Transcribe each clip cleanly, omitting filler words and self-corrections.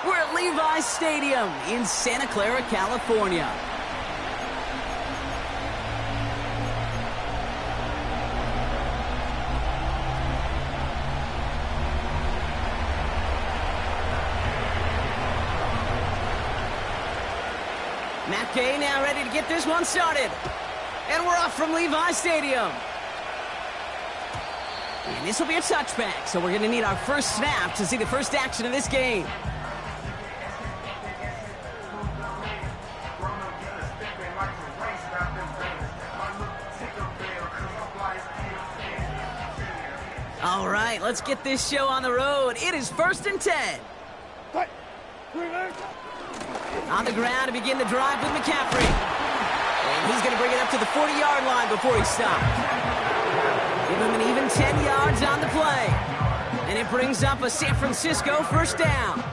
We're at Levi's Stadium in Santa Clara, California. Matt Gay now ready to get this one started. And we're off from Levi's Stadium. And this will be a touchback, so we're going to need our first snap to see the first action of this game. All right, let's get this show on the road. It is 1st and 10. On the ground to begin the drive with McCaffrey. And he's going to bring it up to the 40-yard line before he stops. Give him an even 10 yards on the play. And it brings up a San Francisco first down.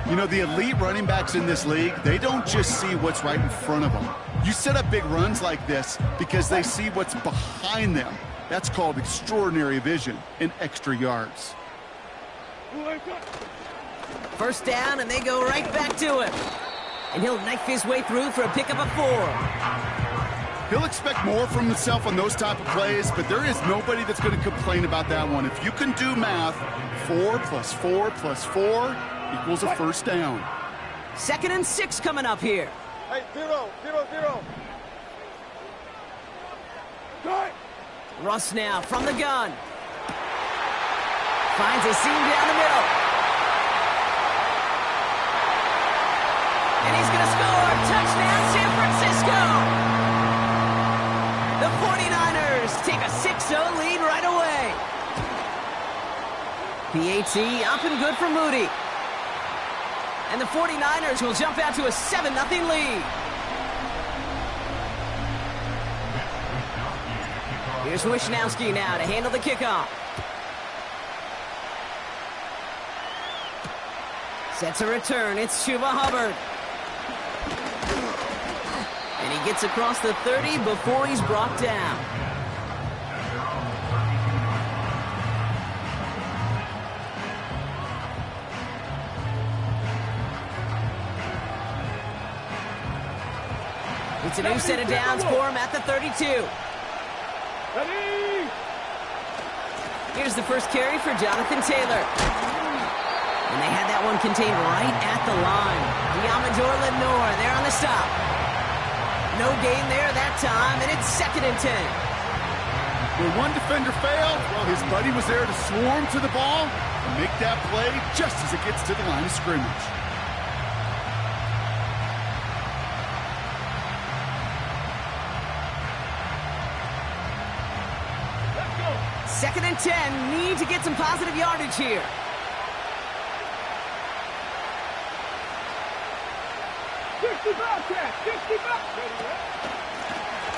You know, the elite running backs in this league, they don't just see what's right in front of them. You set up big runs like this because they see what's behind them. That's called extraordinary vision and extra yards. First down, and they go right back to him. And he'll knife his way through for a pickup of 4. He'll expect more from himself on those type of plays, but there is nobody that's going to complain about that one. If you can do math, 4 plus 4 plus 4 equals a first down. 2nd and 6 coming up here. Hey, 0, 0, 0. Good. Russ now from the gun. Finds a seam down the middle. And he's going to score. Touchdown, San Francisco. The 49ers take a 6-0 lead right away. PAT up and good for Moody. And the 49ers will jump out to a 7-0 lead. Here's Wishnowski now to handle the kickoff. Sets a return. It's Chuba Hubbard. And he gets across the 30 before he's brought down. It's a new set of downs for him at the 32. Here's the first carry for Jonathan Taylor. And they had that one contained right at the line. Diamador Lenore there on the stop. No gain there that time, and it's 2nd and 10. When one defender failed, well, his buddy was there to swarm to the ball and make that play just as it gets to the line of scrimmage. Let's go. 2nd and 10, need to get some positive yardage here.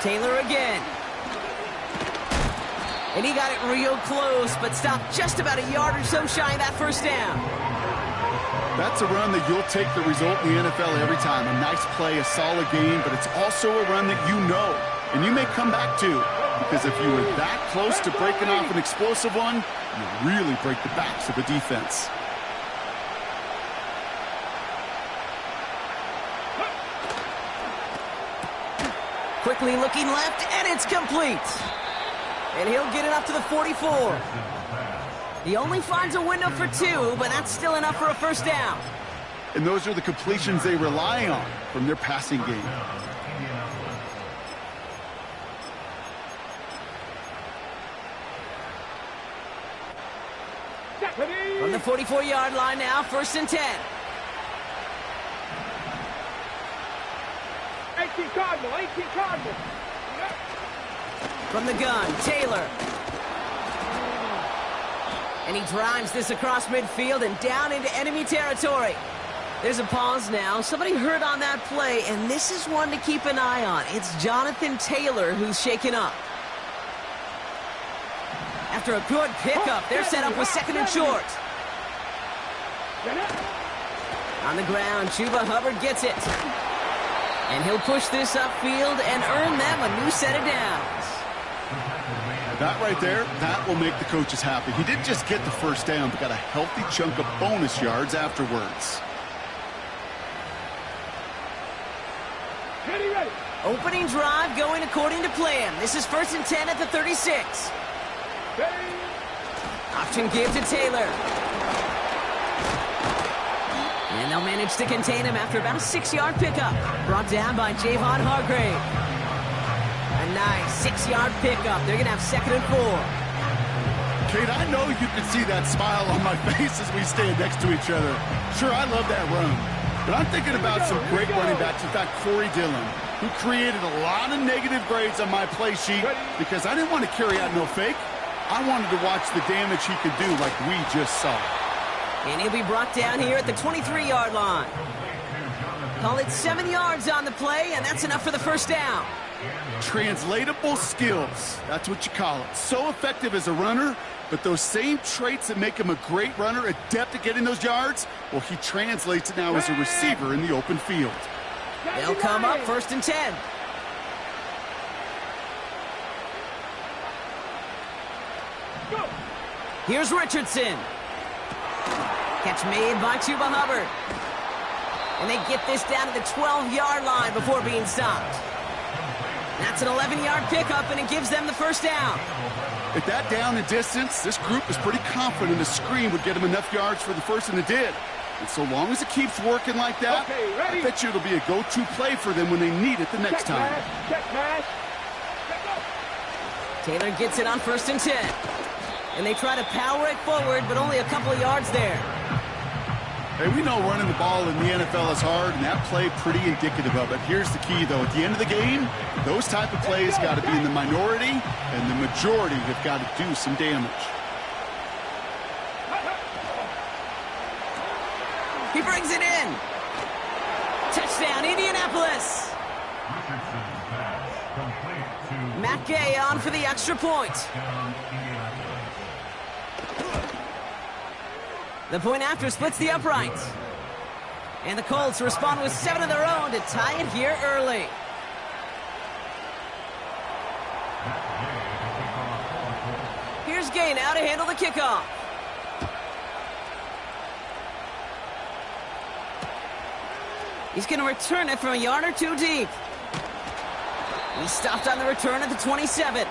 Taylor again. And he got it real close, but stopped just about a yard or so shy of that first down. That's a run that you'll take the result in the NFL every time. A nice play, a solid game, but it's also a run that you know, and you may come back to. Because if you were that close to breaking off an explosive one, you really break the backs of the defense. Quickly looking left, and it's complete. And he'll get it up to the 44. He only finds a window for 2, but that's still enough for a first down. And those are the completions they rely on from their passing game. From the 44-yard line now, 1st and 10. 18 Cardinal, 18 Cardinal. From the gun, Taylor. And he drives this across midfield and down into enemy territory. There's a pause now. Somebody hurt on that play, and this is one to keep an eye on. It's Jonathan Taylor who's shaken up. After a good pickup, they're set up with 2nd and short. On the ground, Chuba Hubbard gets it. And he'll push this upfield and earn them a new set of downs. That right there, that will make the coaches happy. He didn't just get the first down, but got a healthy chunk of bonus yards afterwards. Ready, ready. Opening drive going according to plan. This is 1st and 10 at the 36. Ready. Option give to Taylor. And they'll manage to contain him after about a 6-yard pickup. Brought down by Javon Hargrave. A nice 6-yard pickup. They're going to have 2nd and 4. Kate, I know you can see that smile on my face as we stand next to each other. Sure, I love that run. But I'm thinking about some great running backs. In fact, Corey Dillon, who created a lot of negative grades on my play sheet because I didn't want to carry out no fake. I wanted to watch the damage he could do like we just saw. And he'll be brought down here at the 23-yard line. Call it 7 yards on the play, and that's enough for the first down. Translatable skills. That's what you call it. So effective as a runner, but those same traits that make him a great runner, adept at getting those yards, well, he translates it now as a receiver in the open field. They'll come up 1st and 10. Go. Here's Richardson. Catch made by Chuba Hubbard. And they get this down to the 12-yard line before being stopped. That's an 11-yard pickup, and it gives them the first down. At that down and distance, this group was pretty confident a screen would get them enough yards for the first, and it did. And so long as it keeps working like that, I bet you it'll be a go-to play for them when they need it the next time. Check mash. Taylor gets it on 1st and 10. And they try to power it forward, but only a couple of yards there. Hey, we know running the ball in the NFL is hard, and that play pretty indicative of it. Here's the key, though. At the end of the game, those type of plays got to be in the minority, and the majority have got to do some damage. He brings it in. Touchdown, Indianapolis. Matt Gay on for the extra point. The point after splits the uprights. And the Colts respond with 7 of their own to tie it here early. Here's Gay now to handle the kickoff. He's going to return it from a yard or two deep. He stopped on the return at the 27.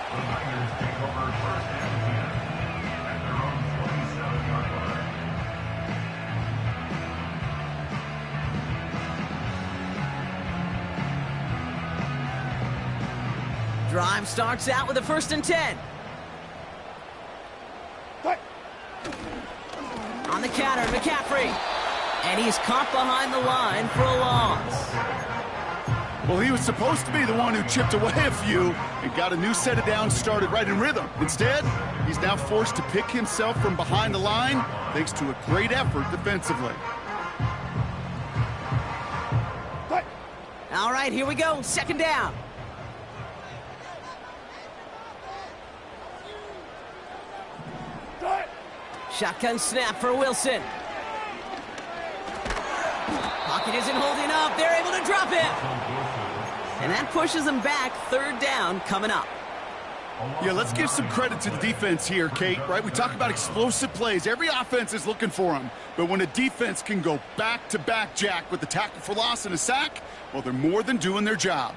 Drive starts out with a 1st and 10. On the counter, McCaffrey. And he's caught behind the line for a loss. Well, he was supposed to be the one who chipped away a few and got a new set of downs started right in rhythm. Instead, he's now forced to pick himself from behind the line thanks to a great effort defensively. All right, here we go. 2nd down. Shotgun snap for Wilson. Pocket isn't holding up. They're able to drop it. And that pushes them back. 3rd down coming up. Yeah, let's give some credit to the defense here, Kate, right? We talk about explosive plays. Every offense is looking for them. But when a defense can go back-to-back, Jack, with the tackle for loss and a sack, well, they're more than doing their job.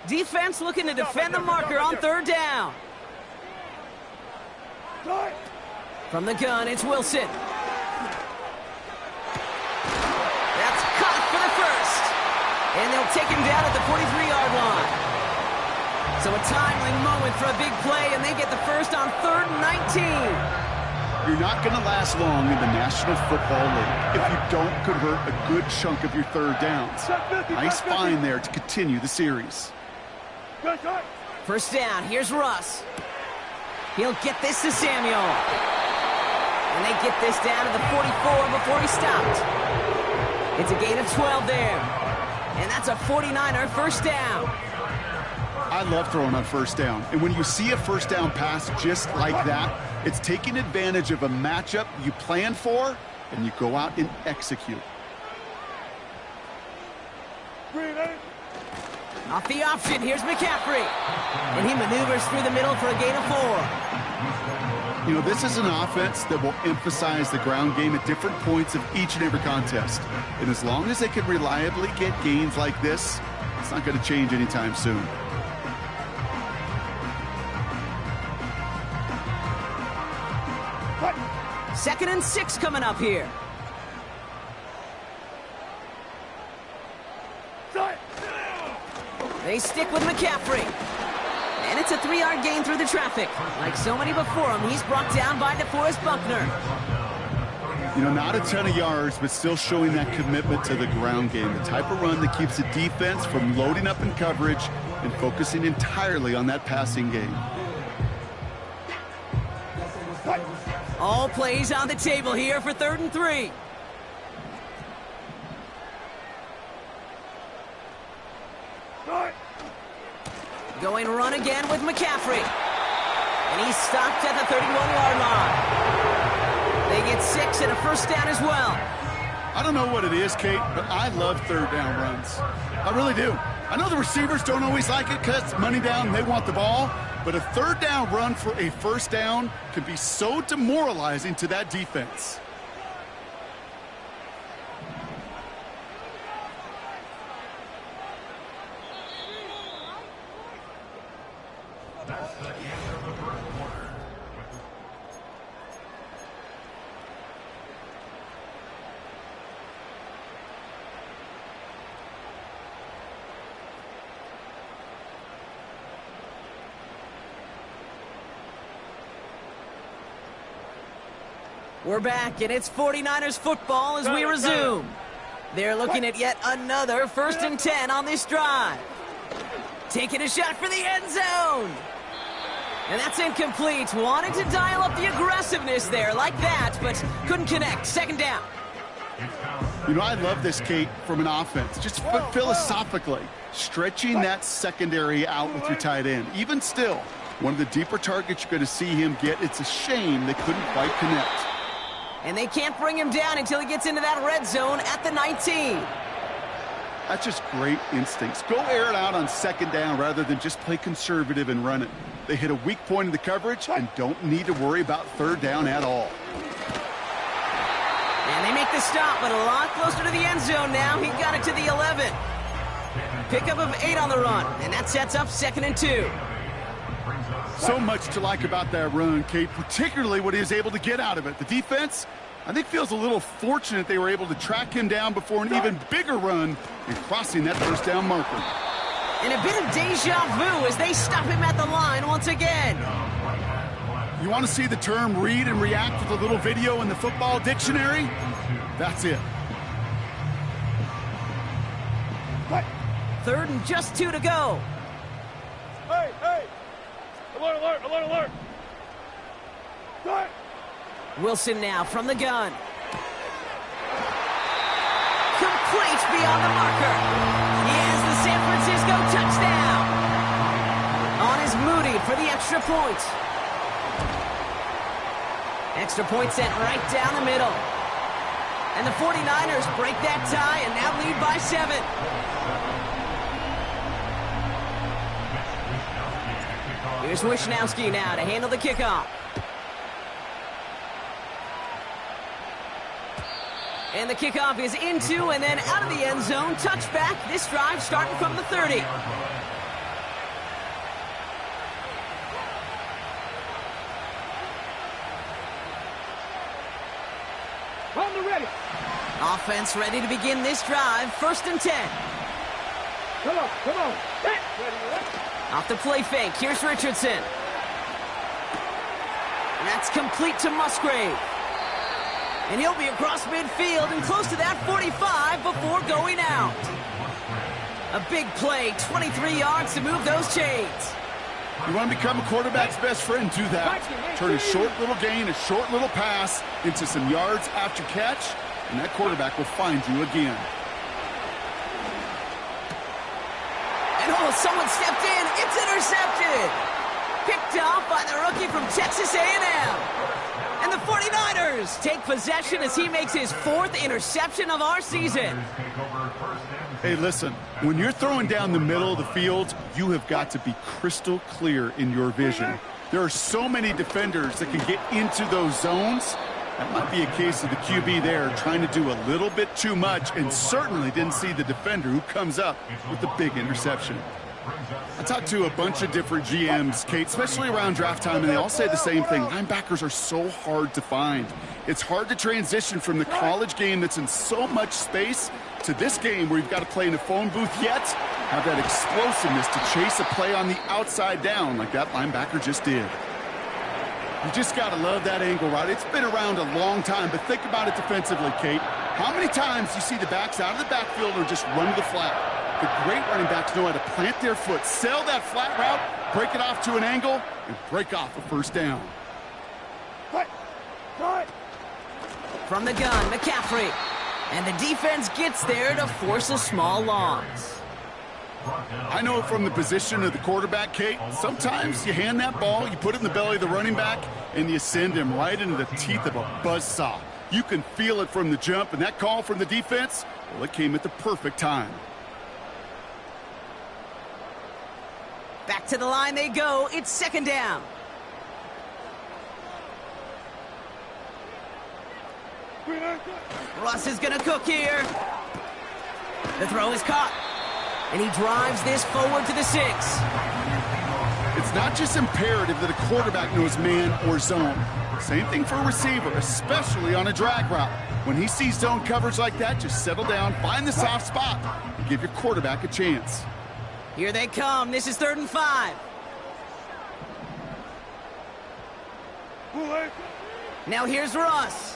Defense looking to defend the marker on 3rd down. From the gun, it's Wilson. That's caught for the first. And they'll take him down at the 43-yard line. So a timely moment for a big play, and they get the first on 3rd and 19. You're not going to last long in the National Football League if you don't convert a good chunk of your 3rd downs. Nice find there to continue the series. First down, here's Russ. He'll get this to Samuel. And they get this down to the 44 before he stopped. It's a gain of 12 there. And that's a 49er first down. I love throwing on 1st down. And when you see a 1st down pass just like that, it's taking advantage of a matchup you plan for, and you go out and execute. Off the option, here's McCaffrey. And he maneuvers through the middle for a gain of 4. You know, this is an offense that will emphasize the ground game at different points of each and every contest. And as long as they can reliably get gains like this, it's not going to change anytime soon. Second and 6 coming up here. They stick with McCaffrey. And it's a 3-yard gain through the traffic. Like so many before him, he's brought down by DeForest Buckner. You know, not a ton of yards, but still showing that commitment to the ground game. The type of run that keeps the defense from loading up in coverage and focusing entirely on that passing game. All plays on the table here for 3rd and 3. Going run again with McCaffrey. And he's stopped at the 31-yard line. They get 6 and a first down as well. I don't know what it is, Kate, but I love 3rd down runs. I really do. I know the receivers don't always like it because it's money down and they want the ball, but a 3rd down run for a first down can be so demoralizing to that defense. We're back, and it's 49ers football as we resume. They're looking at yet another 1st and 10 on this drive. Taking a shot for the end zone. And that's incomplete. Wanted to dial up the aggressiveness there like that, but couldn't connect. 2nd down. You know, I love this, Kate, from an offense. Just philosophically, stretching that secondary out with your tight end. Even still, one of the deeper targets you're going to see him get. It's a shame they couldn't quite connect. And they can't bring him down until he gets into that red zone at the 19. That's just great instincts. Go air it out on 2nd down rather than just play conservative and run it. They hit a weak point in the coverage and don't need to worry about 3rd down at all. And they make the stop, but a lot closer to the end zone now. He got it to the 11. Pickup of 8 on the run, and that sets up 2nd and 2. So much to like about that run, Kate, particularly what he was able to get out of it. The defense, I think, feels a little fortunate they were able to track him down before an even bigger run and crossing that 1st down marker. And a bit of deja vu as they stop him at the line once again. You want to see the term read and react with a little video in the football dictionary? That's it. 3rd and just 2 to go. Hey, hey! Alert, alert, alert, alert! Start! Wilson now from the gun. Complete beyond the marker. He has the San Francisco touchdown. On is Moody for the extra point. Extra point sent right down the middle. And the 49ers break that tie and now lead by 7. Here's Wishnowski now to handle the kickoff. And the kickoff is into and then out of the end zone. Touchback. This drive starting from the 30. On the ready! Offense ready to begin this drive. 1st and 10. Come on, come on! Ready, ready! Off the play fake, here's Richardson. And that's complete to Musgrave. And he'll be across midfield and close to that 45 before going out. A big play, 23 yards to move those chains. You want to become a quarterback's best friend, do that. Turn a short little gain, a short little pass into some yards after catch, and that quarterback will find you again. And oh, someone stepped in. It's intercepted. Picked off by the rookie from Texas A&M. And the 49ers Packers take possession as he makes his 4th interception of our season. Hey, listen, when you're throwing down the middle of the field, you have got to be crystal clear in your vision. There are so many defenders that can get into those zones. That might be a case of the QB there trying to do a little bit too much and certainly didn't see the defender who comes up with the big interception. I talked to a bunch of different GMs, Kate, especially around draft time, and they all say the same thing. Linebackers are so hard to find. It's hard to transition from the college game that's in so much space to this game where you've got to play in a phone booth, yet have that explosiveness to chase a play on the outside down like that linebacker just did. You just got to love that angle, right? It's been around a long time, but think about it defensively, Kate. How many times you see the backs out of the backfield or just run to the flat? The great running backs know how to plant their foot, sell that flat route, break it off to an angle, and break off a first down. From the gun, McCaffrey. And the defense gets there to force a small loss. I know from the position of the quarterback, Kate, sometimes you hand that ball, you put it in the belly of the running back, and you send him right into the teeth of a buzzsaw. You can feel it from the jump, and that call from the defense, well, it came at the perfect time. Back to the line they go. It's 2nd down. Russ is going to cook here. The throw is caught. And he drives this forward to the 6. It's not just imperative that a quarterback knows man or zone. Same thing for a receiver, especially on a drag route. When he sees zone coverage like that, just settle down, find the soft spot, and give your quarterback a chance. Here they come. This is 3rd and 5. Now here's Russ.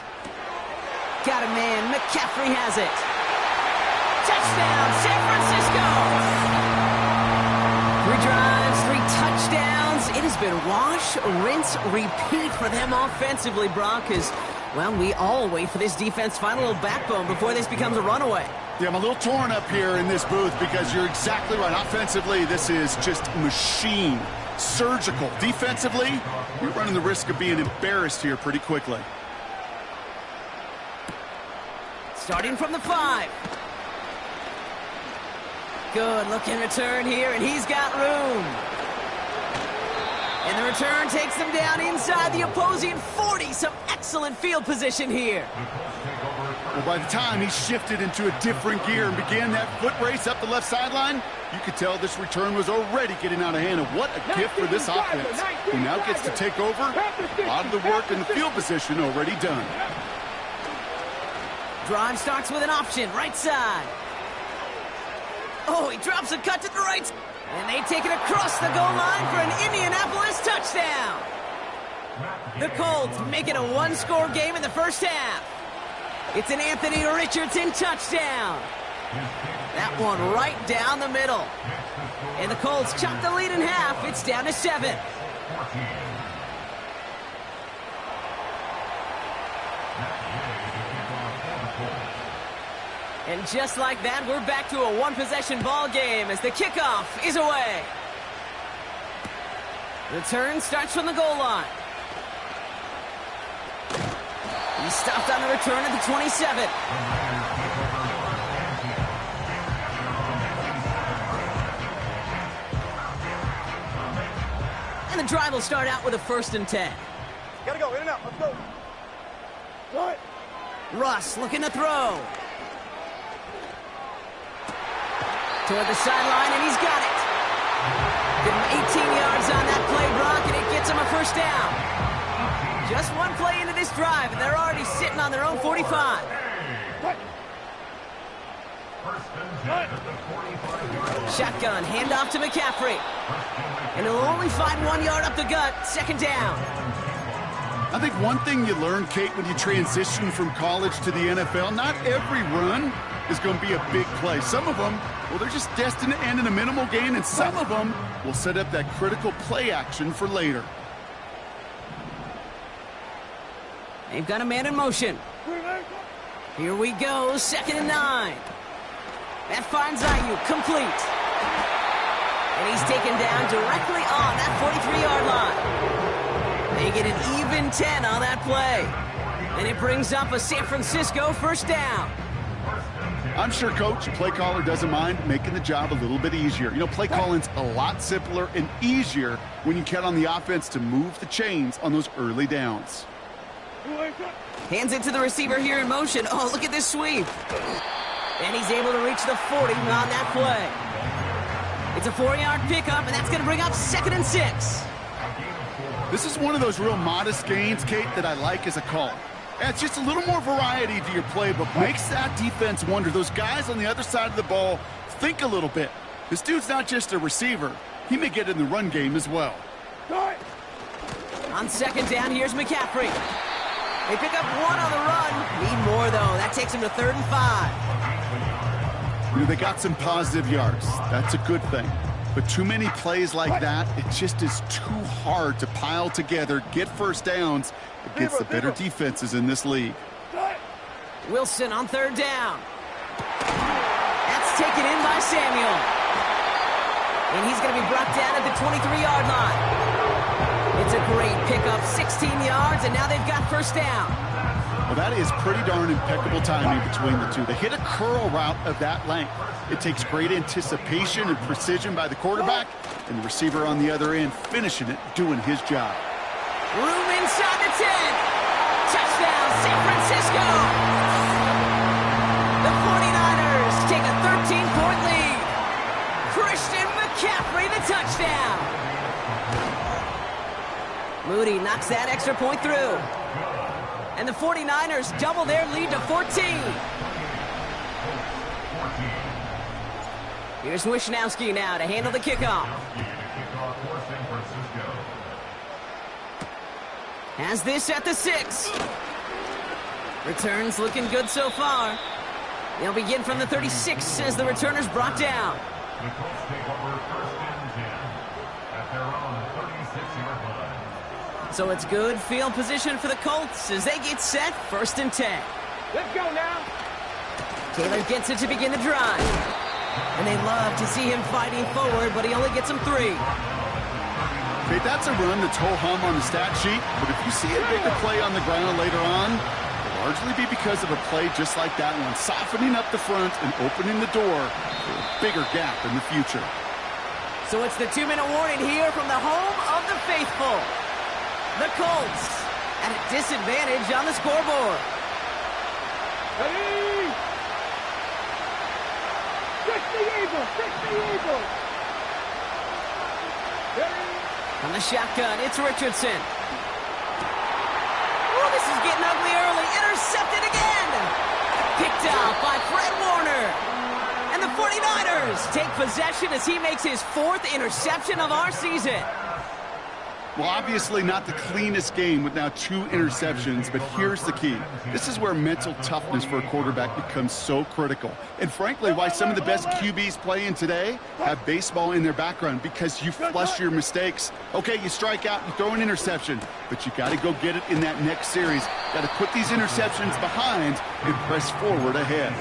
Got a man. McCaffrey has it. Touchdown, San Francisco! 3 drives, 3 touchdowns. It has been wash, rinse, repeat for them offensively, Brock, as, well, we all wait for this defense to find a little backbone before this becomes a runaway. Yeah, I'm a little torn up here in this booth because you're exactly right. Offensively, this is just machine, surgical. Defensively, you're running the risk of being embarrassed here pretty quickly. Starting from the 5. Good looking return here, and he's got room. And the return takes them down inside the opposing 40. Some excellent field position here. Well, by the time he shifted into a different gear and began that foot race up the left sideline, you could tell this return was already getting out of hand. And what a gift for this offense, who now gets to take over. A lot of the work in the field position already done. Drive starts with an option, right side. Oh, he drops a cut to the right. And they take it across the goal line for an Indianapolis touchdown. The Colts make it a 1-score game in the first half. It's an Anthony Richardson touchdown. That one right down the middle. And the Colts chop the lead in half. It's down to 7. And just like that, we're back to a 1-possession ball game as the kickoff is away. Return starts from the goal line. He stopped on the return at the 27. And the drive will start out with a 1st and 10. Gotta go, in and out, let's go. What? Russ looking to throw. Toward the sideline, and he's got it. Give him 18 yards on that play, Brock, and it gets him a 1st down. Just one play into this drive, and they're already sitting on their own 45. Shotgun, handoff to McCaffrey. And he'll only find 1 yard up the gut, 2nd down. I think one thing you learn, Kate, when you transition from college to the NFL, not every run is going to be a big play. Some of them, well, they're just destined to end in a minimal gain, and some of them will set up that critical play action for later. They've got a man in motion. Here we go, 2nd and 9. That finds Ayuk, complete. And he's taken down directly on that 43-yard line. They get an even 10 on that play. And it brings up a San Francisco first down. I'm sure Coach, play caller, doesn't mind making the job a little bit easier. You know, play calling's a lot simpler and easier when you count on the offense to move the chains on those early downs. Hands it to the receiver here in motion. Oh, look at this sweep. And he's able to reach the 40 on that play. It's a 4-yard pickup, and that's going to bring up 2nd and 6. This is one of those real modest gains, Kate, that I like as a call. It's just a little more variety to your playbook. Makes that defense wonder. Those guys on the other side of the ball think a little bit. This dude's not just a receiver. He may get in the run game as well. On 2nd down, here's McCaffrey. They pick up 1 on the run. Need more, though. That takes him to 3rd and 5. You know, they got some positive yards. That's a good thing. But too many plays like that, it just is too hard to pile together, get first downs against the better defenses in this league. Wilson on 3rd down. That's taken in by Samuel. And he's going to be brought down at the 23-yard line. It's a great pickup, 16 yards, and now they've got first down. Well, that is pretty darn impeccable timing between the two. They hit a curl route of that length. It takes great anticipation and precision by the quarterback, and the receiver on the other end finishing it, doing his job. Room inside the 10. Touchdown, San Francisco. The 49ers take a 13-point lead. Christian McCaffrey, the touchdown. Moody knocks that extra point through. And the 49ers double their lead to 14. Here's Wishnowski now to handle the kickoff. Has this at the 6. Returns looking good so far. They'll begin from the 36 as the returner's brought down. So it's good field position for the Colts as they get set, 1st and 10. Let's go now. Taylor gets it to begin the drive. And they love to see him fighting forward, but he only gets them 3. Okay, that's a run that's ho-hum on the stat sheet, but if you see a bigger play on the ground later on, it'll largely be because of a play just like that one, softening up the front and opening the door for a bigger gap in the future. So it's the 2-minute warning here from the home of the faithful. The Colts at a disadvantage on the scoreboard. Ready? Fix the Eagles! Fix the Eagles! Ready? On the shotgun, it's Richardson. Oh, this is getting ugly early. Intercepted again. Picked up by Fred Warner. And the 49ers take possession as he makes his 4th interception of our season. Well, obviously not the cleanest game with now 2 interceptions, but here's the key. This is where mental toughness for a quarterback becomes so critical. And frankly, why some of the best QBs playing today have baseball in their background, because you flush your mistakes. Okay, you strike out, you throw an interception, but you got to go get it in that next series. Got to put these interceptions behind and press forward ahead.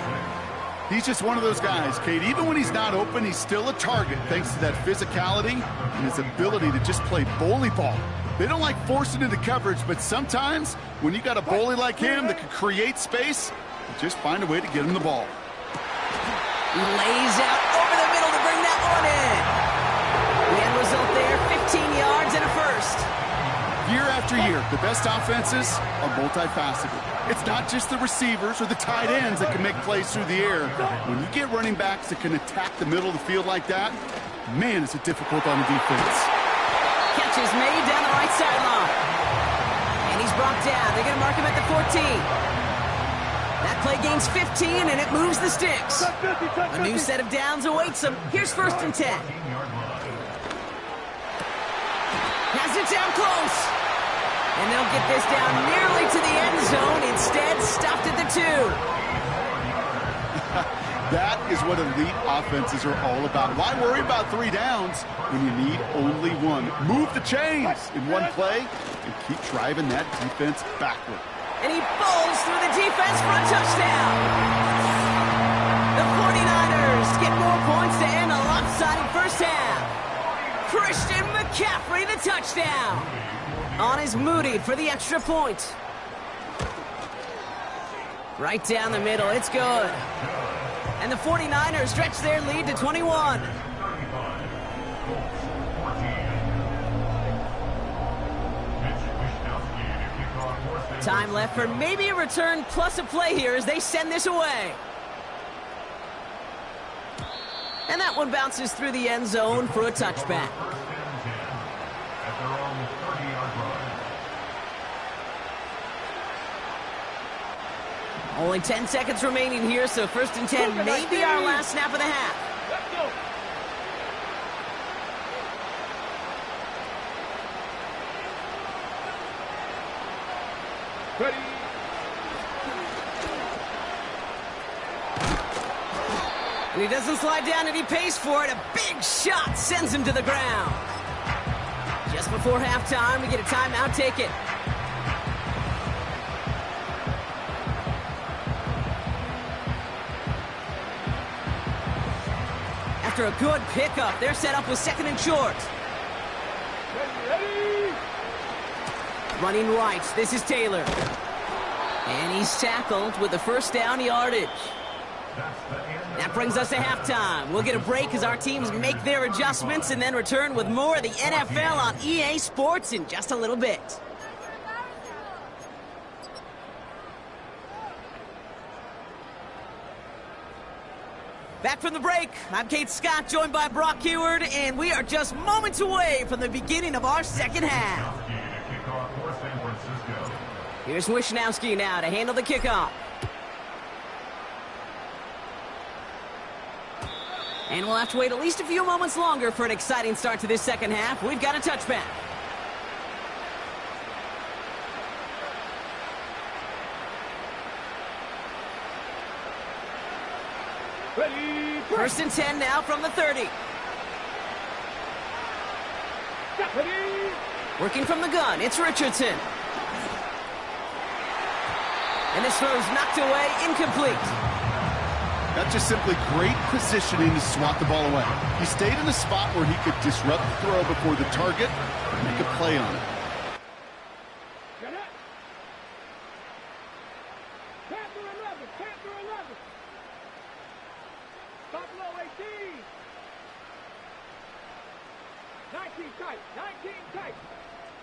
He's just one of those guys, Kate. Even when he's not open, he's still a target thanks to that physicality and his ability to just play bully ball. They don't like forcing into coverage, but sometimes when you got a bully like him that can create space, you just find a way to get him the ball. He lays out over the middle to bring that one in. The end result there, 15 yards and a first. Year after year, the best offenses are multifaceted. It's not just the receivers or the tight ends that can make plays through the air. When you get running backs that can attack the middle of the field like that, man, is it difficult on the defense. Catch is made down the right sideline. And he's brought down. They're going to mark him at the 14. That play gains 15, and it moves the sticks. A new set of downs awaits him. Here's 1st and 10. Has it down close. And they'll get this down nearly to the end zone. Instead, stopped at the 2. That is what elite offenses are all about. Why worry about 3 downs when you need only 1? Move the chains in one play and keep driving that defense backward. And he bowls through the defense for a touchdown. The 49ers get more points to end a lopsided first half. Christian McCaffrey, the touchdown. On is Moody for the extra point. Right down the middle. It's good. And the 49ers stretch their lead to 21. Time left for maybe a return plus a play here as they send this away. And that one bounces through the end zone for a touchback. Only 10 seconds remaining here, so 1st and 10 may be our last snap of the half. Let's go. Ready. And he doesn't slide down and he pays for it. A big shot sends him to the ground. Just before halftime, we get a timeout. Take it. After a good pickup, they're set up with 2nd and short. Ready. Running right, this is Taylor. And he's tackled with the 1st down yardage. That brings us to halftime. We'll get a break as our teams make their adjustments and then return with more of the NFL on EA Sports in just a little bit. Back from the break, I'm Kate Scott, joined by Brock Huard, and we are just moments away from the beginning of our second half. Here's Wishnowski now to handle the kickoff. And we'll have to wait at least a few moments longer for an exciting start to this second half. We've got a touchback. Ready. 1st and 10 now from the 30. Ready. Working from the gun, it's Richardson. And this throw's knocked away, incomplete. That's just simply great positioning to swat the ball away. He stayed in a spot where he could disrupt the throw before the target and make a play on it. Get it. Panther 11. Panther 11. Stop low 18. 19 tight. 19 tight.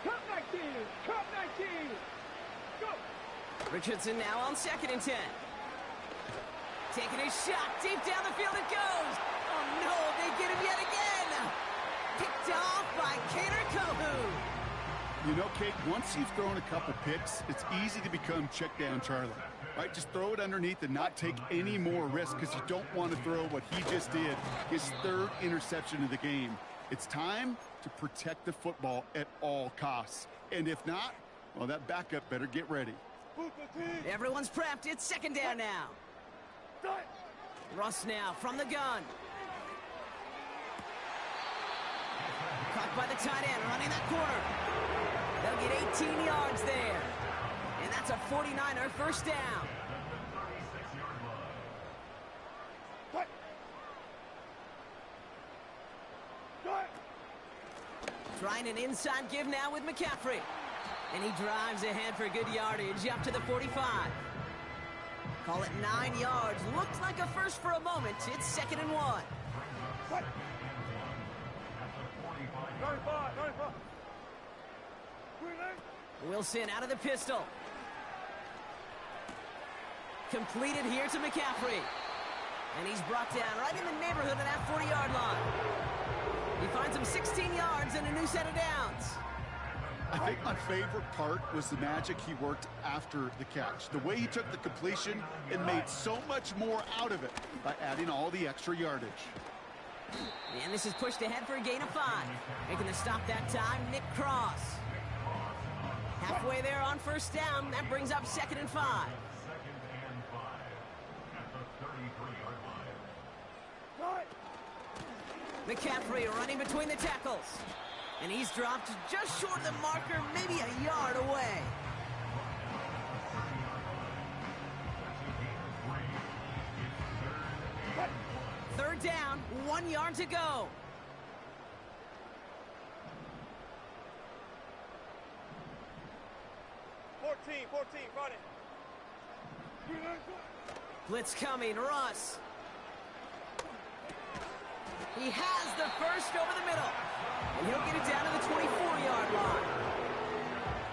Cut 19. Cut 19. Go. Richardson now on 2nd and 10. Taking a shot deep down the field it goes. Oh no, they get him yet again. Picked off by Kader Kohou. You know, Kate, once you've thrown a couple picks, it's easy to become check down Charlie. Right? Just throw it underneath and not take any more risk because you don't want to throw what he just did, his 3rd interception of the game. It's time to protect the football at all costs. And if not, well, that backup better get ready. Everyone's prepped. It's 2nd down now. Russ now from the gun. Caught by the tight end, running that corner. They'll get 18 yards there. And that's a 49er 1st down. Trying an inside give now with McCaffrey. And he drives ahead for good yardage up to the 45. Call it 9 yards. Looks like a first for a moment. It's 2nd and 1. 95. Wilson out of the pistol. Completed here to McCaffrey. And he's brought down right in the neighborhood of that 40-yard line. He finds him 16 yards and a new set of downs. I think my favorite part was the magic he worked after the catch. The way he took the completion and made so much more out of it by adding all the extra yardage. And this is pushed ahead for a gain of 5. Making the stop that time, Nick Cross. Halfway there on 1st down. That brings up 2nd and 5. McCaffrey running between the tackles. And he's dropped just short of the marker, maybe a yard away. Third down, 1 yard to go. Blitz coming, Russ. He has the first over the middle. And he'll get it down to the 24-yard line.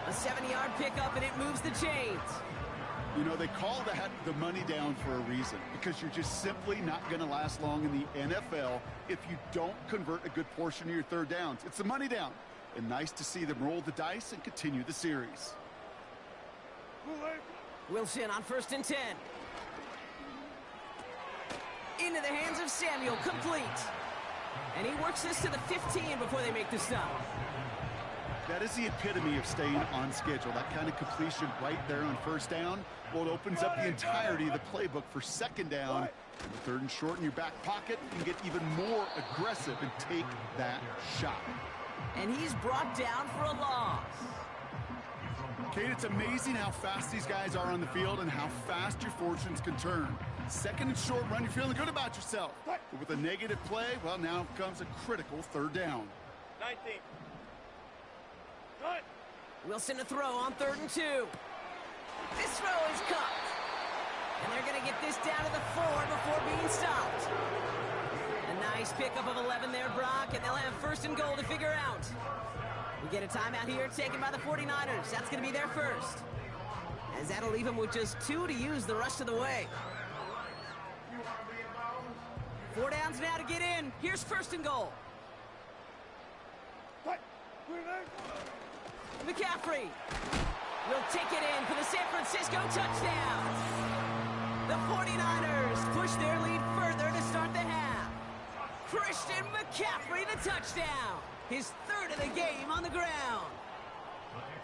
A 7-yard pickup, and it moves the chains. You know, they call that the money down for a reason, because you're just simply not going to last long in the NFL if you don't convert a good portion of your third downs. It's the money down. And nice to see them roll the dice and continue the series. Wilson on 1st and 10. Into the hands of Samuel, complete. And he works this to the 15 before they make the stop. That is the epitome of staying on schedule. That kind of completion right there on 1st down. Well, it opens up the entirety of the playbook for 2nd down. And the 3rd and short in your back pocket, you can get even more aggressive and take that shot. And he's brought down for a loss. Kate, it's amazing how fast these guys are on the field and how fast your fortunes can turn. 2nd and short run, you're feeling good about yourself. But with a negative play, well, now comes a critical 3rd down. 19. Wilson to throw on 3rd and 2. This throw is cut. And they're going to get this down to the 4 before being stopped. A nice pickup of 11 there, Brock, and they'll have 1st and goal to figure out. We get a timeout here taken by the 49ers. That's going to be their first. As that'll leave them with just 2 to use the rest of the way. 4 downs now to get in. Here's 1st and goal. McCaffrey will take it in for the San Francisco touchdown. The 49ers push their lead further to start the half. Christian McCaffrey, the touchdown. His 3rd of the game on the ground.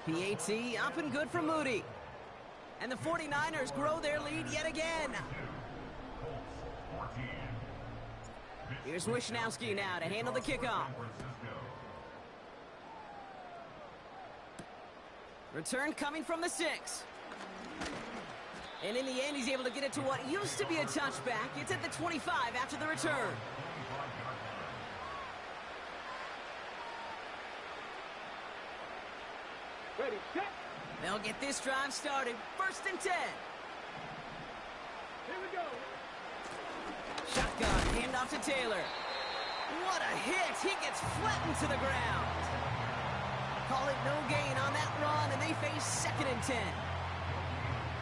PAT up and good for Moody. And the 49ers grow their lead yet again. Here's Wishnowski now to handle the kickoff. Return coming from the 6. And in the end, he's able to get it to what used to be a touchback. It's at the 25 after the return. Ready, set. They'll get this drive started. 1st and 10. Here we go. Shotgun, handoff to Taylor. What a hit! He gets flattened to the ground. Call it no gain on that run, and they face 2nd and 10.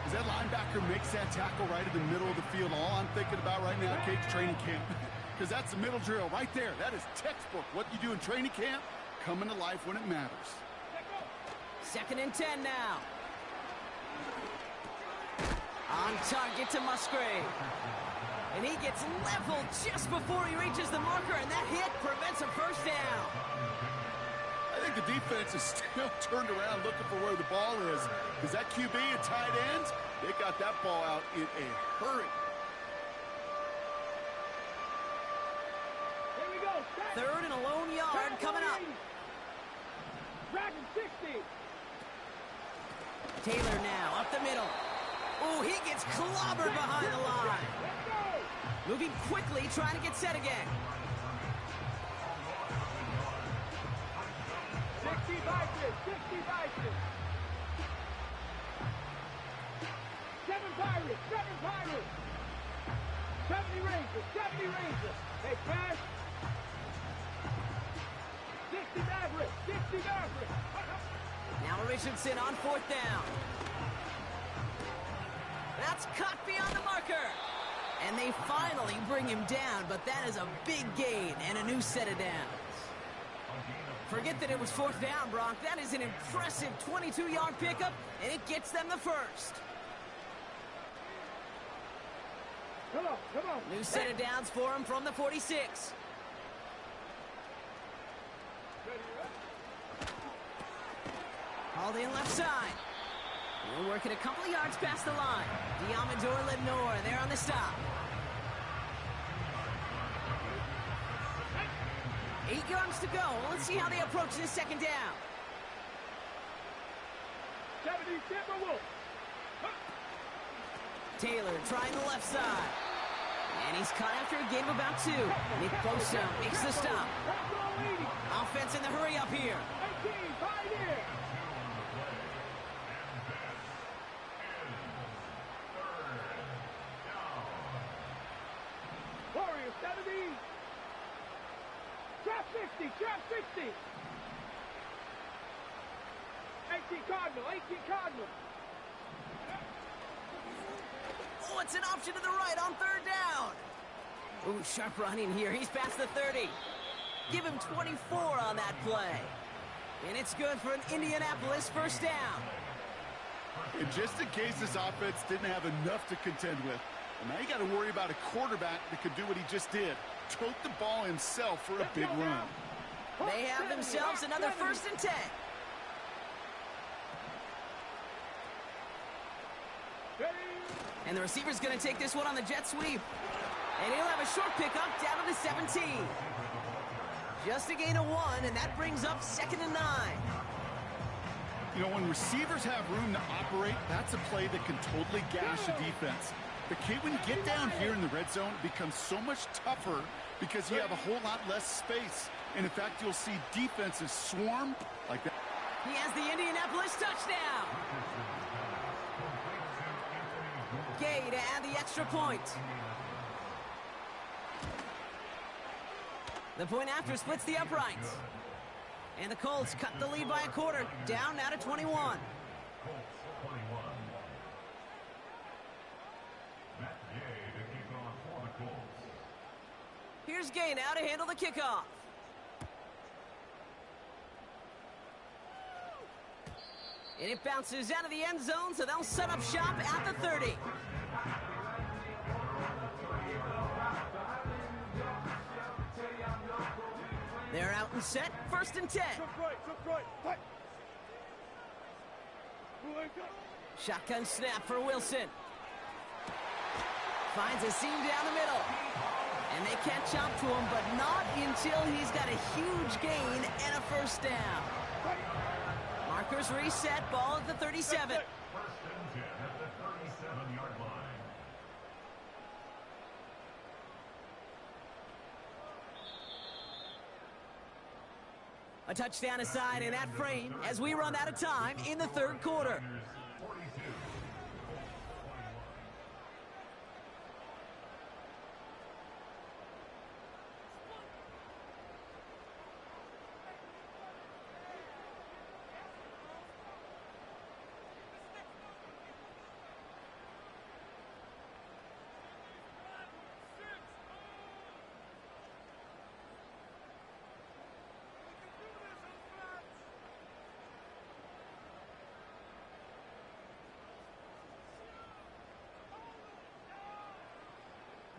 As that linebacker makes that tackle right in the middle of the field, all I'm thinking about right now, Kate's training camp. Because that's the middle drill right there. That is textbook. What you do in training camp, coming to life when it matters. 2nd and 10 now. On target to Musgrave. And he gets leveled just before he reaches the marker, and that hit prevents a 1st down. I think the defense is still turned around looking for where the ball is. Because that QB and tight ends, they got that ball out in a hurry. Here we go. Set. 3rd and a lone yard coming up. Dragon 60. Taylor now up the middle. Oh, he gets clobbered behind the line. Let's go. Moving quickly, trying to get set again. 60 Vikings. 60 Vikings. 7 Pirates. 7 Pirates. 70 Rangers. 70 Rangers. Hey, Cash. 60 Mavericks. 60 Mavericks. Now Richardson on 4th down. That's caught beyond the marker. And they finally bring him down, but that is a big gain and a new set of downs. Forget that it was 4th down, Brock. That is an impressive 22-yard pickup, and it gets them the first. Come on, come on. New set of downs for him from the 46. Called in left side. We're working a couple of yards past the line. Diamador Lenore there on the stop. 8 yards to go. Let's see how they approach this 2nd down. 70 Timberwolves. Taylor trying the left side. And he's caught after a gain of about 2. Nick Bosa makes the stop. Offense in the hurry up here. 18, 5 here. 70. Trap 60, trap 60. 18 Cardinal, 18 Cardinal. Oh, it's an option to the right on third down. Ooh, sharp running here. He's past the 30. Give him 24 on that play. And it's good for an Indianapolis first down. And just in case this offense didn't have enough to contend with, well, now you got to worry about a quarterback that could do what he just did. Tote the ball himself for a big run. They have themselves another 1st and 10. And the receiver's going to take this one on the jet sweep. And he'll have a short pickup down to the 17. Just a gain of 1, and that brings up 2nd and 9. You know, when receivers have room to operate, that's a play that can totally gash a defense. But Kate, when you get down here in the red zone, it becomes so much tougher because you have a whole lot less space. And in fact, you'll see defenses swarm like that. He has the Indianapolis touchdown. Gay to add the extra point. The point after splits the uprights. And the Colts cut the lead by a quarter, down now to 21. Colts 21. Matt Gay to kick off for the Colts. Here's Gay now to handle the kickoff. And it bounces out of the end zone, so they'll set up shop at the 30. They're out and set, 1st and 10. Shotgun snap for Wilson. Finds a seam down the middle. And they catch up to him, but not until he's got a huge gain and a 1st down. Markers reset, ball at the 37. 1st and 10 at the 37-yard line. A touchdown aside in that frame as we run out of time in the 3rd quarter. 42.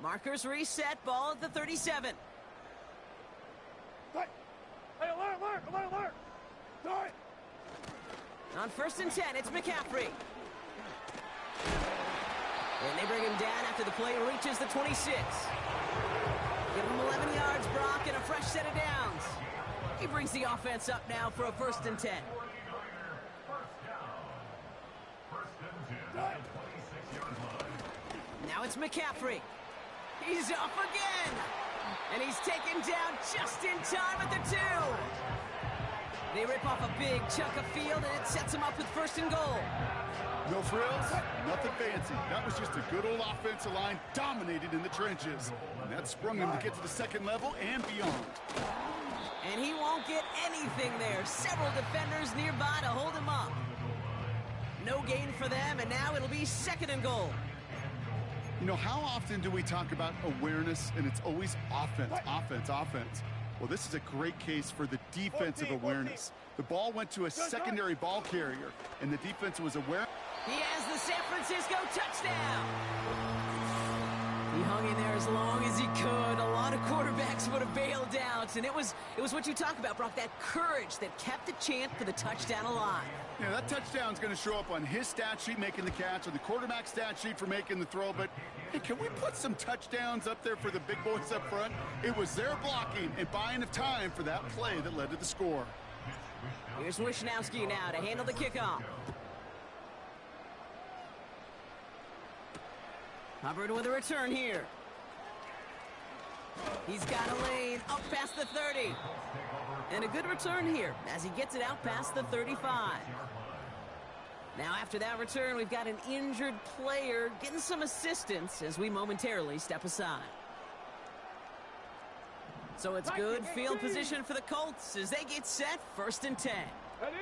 Markers reset, ball at the 37. Hey, alert! Sorry. On 1st and 10, it's McCaffrey. And they bring him down after the play reaches the 26. Give him 11 yards, Brock, and a fresh set of downs. He brings the offense up now for a 1st and 10. 1st down. 1st and 10 at the 26-yard line. Now it's McCaffrey. He's off again. And he's taken down just in time at the 2. They rip off a big chunk of field, and it sets him up with 1st and goal. No frills, nothing fancy. That was just a good old offensive line dominated in the trenches. And that sprung him to get to the 2nd level and beyond. And he won't get anything there. Several defenders nearby to hold him up. No gain for them, and now it'll be 2nd and goal. You know, how often do we talk about awareness, and it's always offense? Well, this is a great case for the defensive awareness. The ball went to a secondary ball carrier, and the defense was aware. He has the San Francisco touchdown. He hung in there as long as he could. A lot of quarterbacks would have bailed out, and it was what you talk about, Brock, that courage that kept the chant for the touchdown alive. Yeah, that touchdown's going to show up on his stat sheet making the catch, or the quarterback stat sheet for making the throw, but hey, can we put some touchdowns up there for the big boys up front? It was their blocking and buying of time for that play that led to the score. Here's Wishnowski now to handle the kickoff. Hubbard with a return here. He's got a lane up past the 30. And a good return here as he gets it out past the 35. Now after that return, we've got an injured player getting some assistance as we momentarily step aside. So it's good field position for the Colts as they get set 1st and 10. Ready?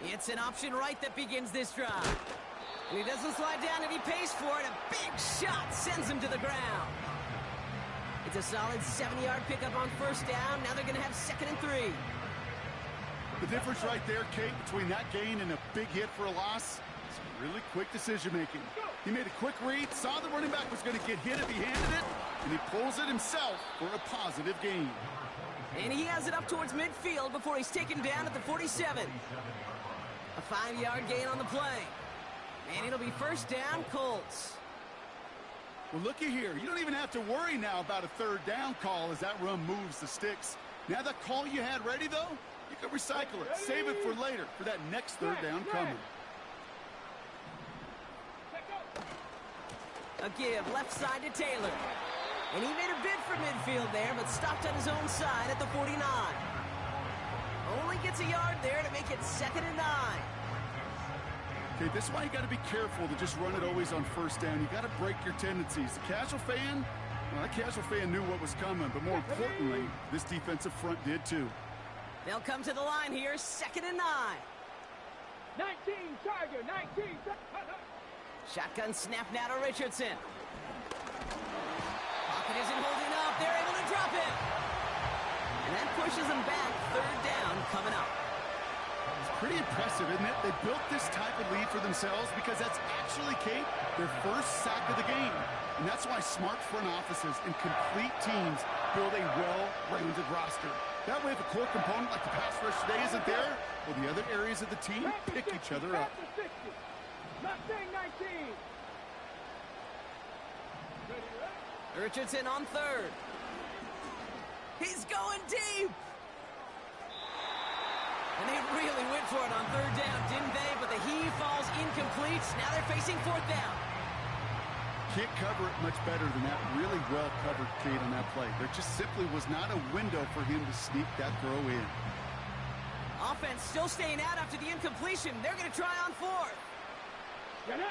It's an option right that begins this drive. And he doesn't slide down and he pays for it. A big shot sends him to the ground. It's a solid 7-yard pickup on 1st down. Now they're going to have 2nd and 3. The difference right there, Kate, between that gain and a big hit for a loss is really quick decision-making. He made a quick read, saw the running back was going to get hit if he handed it, and he pulls it himself for a positive gain. And he has it up towards midfield before he's taken down at the 47. A 5-yard gain on the play. And it'll be 1st down, Colts. Well, looky here. You don't even have to worry now about a 3rd down call as that run moves the sticks. Now that call you had ready, though, you can recycle it. Save it for later for that next 3rd down coming. A give left side to Taylor. And he made a bid for midfield there, but stopped on his own side at the 49. Only gets a yard there to make it 2nd and 9. Okay, this is why you got to be careful to just run it always on 1st down. You got to break your tendencies. The casual fan, well, that casual fan knew what was coming, but more importantly, this defensive front did too. They'll come to the line here, 2nd and 9. 19, Tiger, 19. Shotgun snap now to Richardson. Pocket isn't holding up. They're able to drop it. And that pushes them back. 3rd down coming up. It's pretty impressive, isn't it? They built this type of lead for themselves because that's actually, Kate, their first sack of the game. And that's why smart front offices and complete teams build a well-rounded roster. That way, if a core component like the pass rush today isn't there, well, the other areas of the team pick each other up. Mustang 19. Richardson on 3rd. He's going deep. And they really went for it on 3rd down, didn't they? But the heave falls incomplete. Now they're facing 4th down. Can't cover it much better than that. Really well covered, Kate, on that play. There just simply was not a window for him to sneak that throw in. Offense still staying out after the incompletion. They're going to try on 4th. Get it.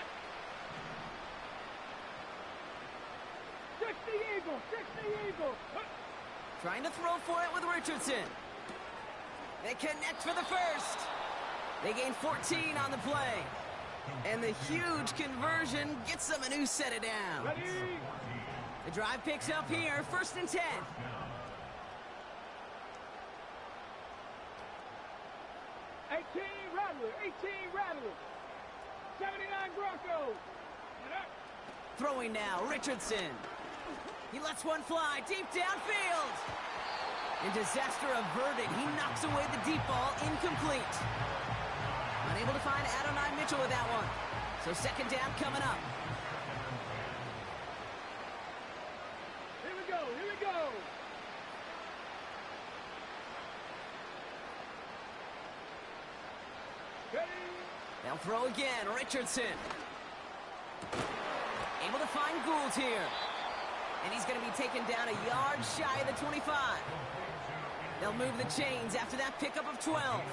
60 Eagles, 60 Eagles. Trying to throw for it with Richardson. They connect for the 1st. They gain 14 on the play. And the huge conversion gets them a new set of downs. Ready? The drive picks up here, 1st and 10. Rattler, 18 Rattler. 79 Broncos. Throwing now, Richardson. He lets one fly deep downfield. And disaster averted. He knocks away the deep ball, incomplete. Unable to find Adonai Mitchell with that one. So 2nd down coming up. Here we go, here we go. Ready? They'll throw again, Richardson. Able to find Gould here. And he's going to be taken down a yard shy of the 25. They'll move the chains after that pickup of 12.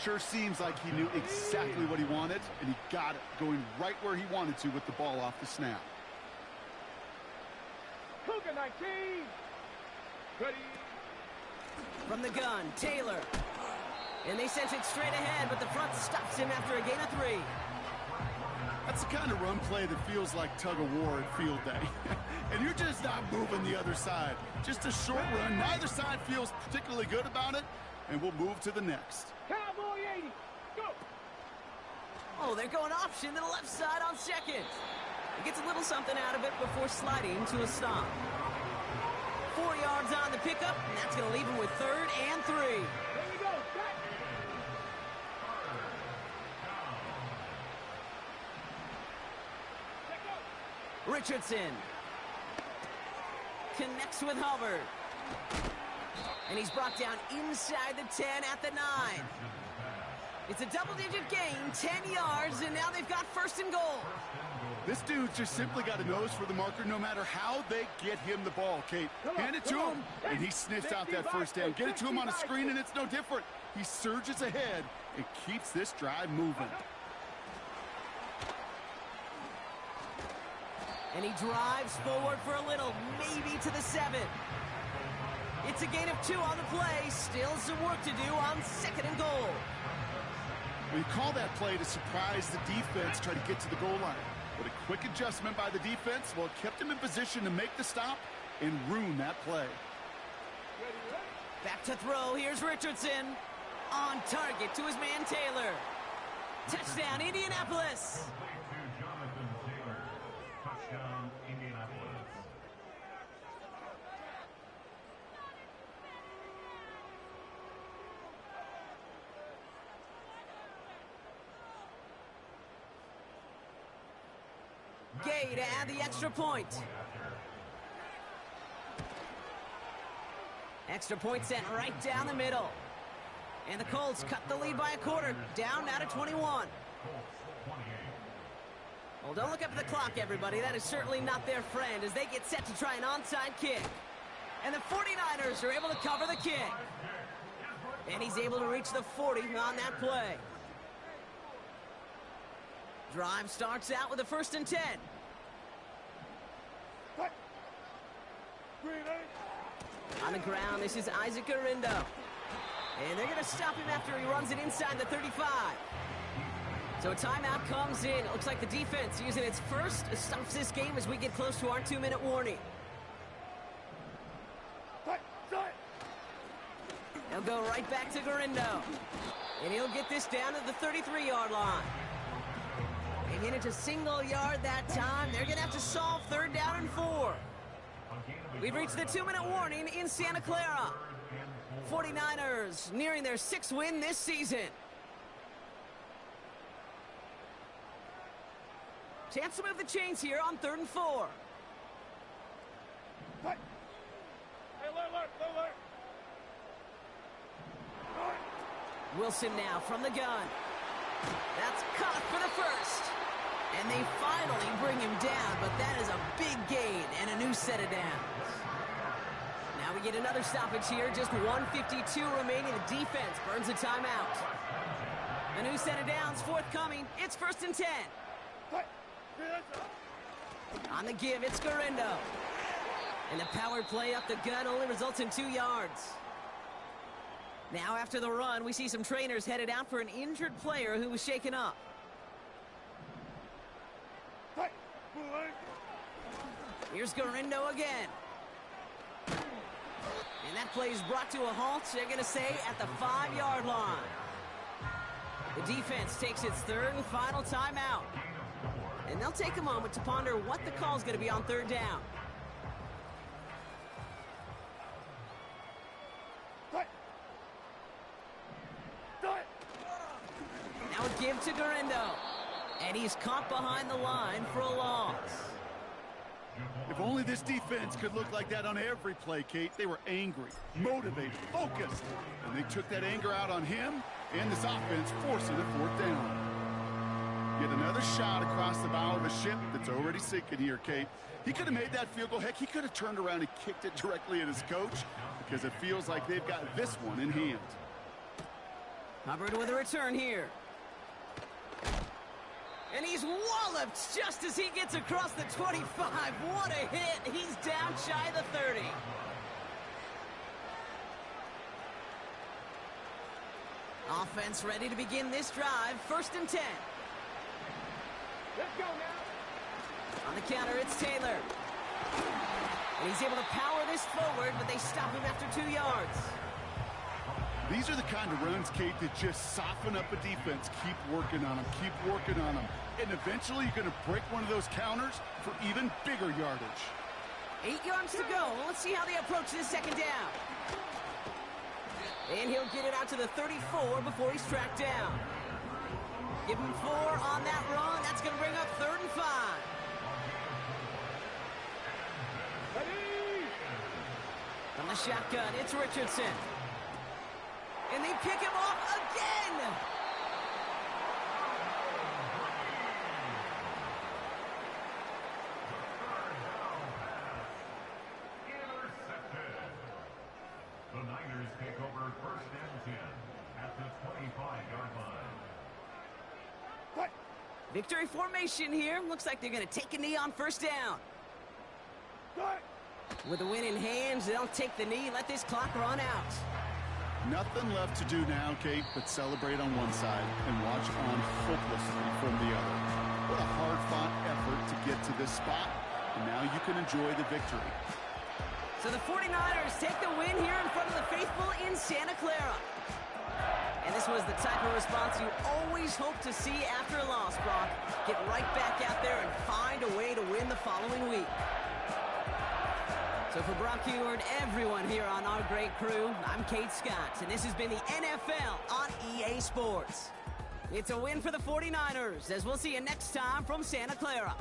Sure seems like he knew exactly what he wanted, and he got it, going right where he wanted to with the ball off the snap. Cougar 19. Ready? From the gun, Taylor. And they sent it straight ahead, but the front stops him after a gain of 3. That's the kind of run play that feels like tug-of-war at field day. And you're just not moving the other side. Just a short run. Neither side feels particularly good about it, and we'll move to the next. Cowboy 80. Go. Oh, they're going option to the left side on 2nd. He gets a little something out of it before sliding to a stop. 4 yards on the pickup, and that's going to leave him with 3rd and 3. Here we go. Back. Richardson connects with Hubbard. And he's brought down inside the 10 at the 9. It's a double-digit gain, 10 yards, and now they've got 1st and goal. This dude's just simply got a nose for the marker no matter how they get him the ball, Kate. Hand it to him, and he sniffs out that 1st down. Get it to him on a screen, and it's no different. He surges ahead and keeps this drive moving. And he drives forward for a little, maybe to the 7. It's a gain of 2 on the play. Still some work to do on 2nd and goal. We call that play to surprise the defense, try to get to the goal line. But a quick adjustment by the defense, well, it kept him in position to make the stop and ruin that play. Back to throw. Here's Richardson. On target to his man Taylor. Touchdown, Indianapolis. Complete to Jonathan Taylor. Touchdown, Indianapolis. Gay to add the extra point. Extra point sent right down the middle. And the Colts cut the lead by a quarter, down now to 21. Well, don't look up at the clock, everybody. That is certainly not their friend as they get set to try an onside kick. And the 49ers are able to cover the kick. And he's able to reach the 40 on that play. Drive starts out with a 1st and 10. On the ground, this is Isaac Garindo. And they're going to stop him after he runs it inside the 35. So a timeout comes in. It looks like the defense using its first stops this game as we get close to our 2-minute warning. They'll go right back to Garindo. And he'll get this down to the 33-yard line. They get into single yard that time. They're going to have to solve 3rd down and 4. We've reached the 2-minute warning in Santa Clara. 49ers nearing their 6th win this season. Chance to move the chains here on 3rd and 4. Wilson now from the gun. That's caught for the 1st. And they finally bring him down, but that is a big gain and a new set of downs. Now we get another stoppage here, just 1:52 remaining. The defense burns a timeout. A new set of downs forthcoming. It's 1st and 10. On the give, it's Garindo. And the power play up the gut only results in 2 yards. Now after the run, we see some trainers headed out for an injured player who was shaken up. Here's Garindo again. And that play is brought to a halt, they're going to say, at the 5-yard line. The defense takes its 3rd and final timeout. And they'll take a moment to ponder what the call is going to be on 3rd down. Now a give to Garindo. And he's caught behind the line for a loss. If only this defense could look like that on every play, Kate. They were angry, motivated, focused. And they took that anger out on him and this offense, forcing a 4th down. Yet another shot across the bow of a ship that's already sinking here, Kate. He could have made that field goal. Heck, he could have turned around and kicked it directly at his coach because it feels like they've got this one in hand. Hubbard with a return here. And he's walloped just as he gets across the 25. What a hit. He's down shy of the 30. Offense ready to begin this drive. 1st and 10. Let's go now. On the counter, it's Taylor. And he's able to power this forward, but they stop him after 2 yards. These are the kind of runs, Kate, that just soften up a defense. Keep working on them, keep working on them. And eventually you're going to break one of those counters for even bigger yardage. 8 yards to go. Let's see how they approach this 2nd down. And he'll get it out to the 34 before he's tracked down. Give him 4 on that run. That's going to bring up 3rd and 5. From the shotgun, it's Richardson. And they pick him off again! Intercepted. The Niners take over 1st and 10 at the 25-yard line. Victory formation here. Looks like they're going to take a knee on first down. With the win in hands, they'll take the knee, let this clock run out. Nothing left to do now, Kate, but celebrate on one side and watch on hopelessly from the other. What a hard-fought effort to get to this spot, and now you can enjoy the victory. So the 49ers take the win here in front of the faithful in Santa Clara. And this was the type of response you always hope to see after a loss, Brock. Get right back out there and find a way to win the following week. So for Brock Huard and everyone here on our great crew, I'm Kate Scott, and this has been the NFL on EA Sports. It's a win for the 49ers, as we'll see you next time from Santa Clara.